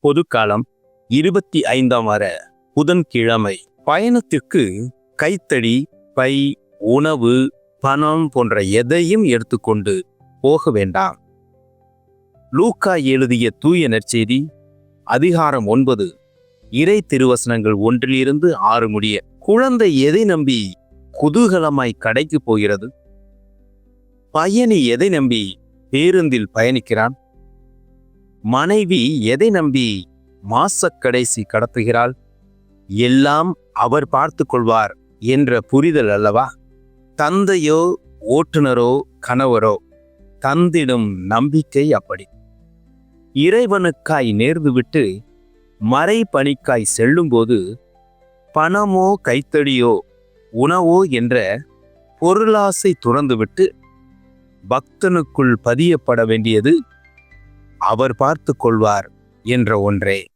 பொதுக்காலம் 25ஆம் வார புதன்கிழமை. பயணத்திற்கு கைத்தடி, பை, உணவு, பணம் போன்ற எதையும் எடுத்துக்கொண்டு போக வேண்டாம். லூக்கா எழுதிய தூய நற்செய்தி அதிகாரம் 9 இறை திருவசனங்கள் 1-6 முடிய. குழந்தை எதை நம்பி குதூகலமாய் கடைக்கு போகிறது? பயணி எதை நம்பி பேருந்தில் பயணிக்கிறான்? மனைவி எதை நம்பி மாசக்கடைசி கடத்துகிறாள்? எல்லாம் அவர் பார்த்து கொள்வார் என்ற புரிதல் அல்லவா? தந்தையோ ஓட்டுநரோ கணவரோ தந்திடும் நம்பிக்கை அப்படி. இறைவனுக்காய் நேர்ந்துவிட்டு மறை பணிக்காய் செல்லும்போது பணமோ கைத்தடியோ உணவோ என்ற பொருளாசை துறந்துவிட்டு பக்தனுக்குள் பதியப்பட வேண்டியது அவர் பார்த்து கொள்வார் என்ற ஒன்றே.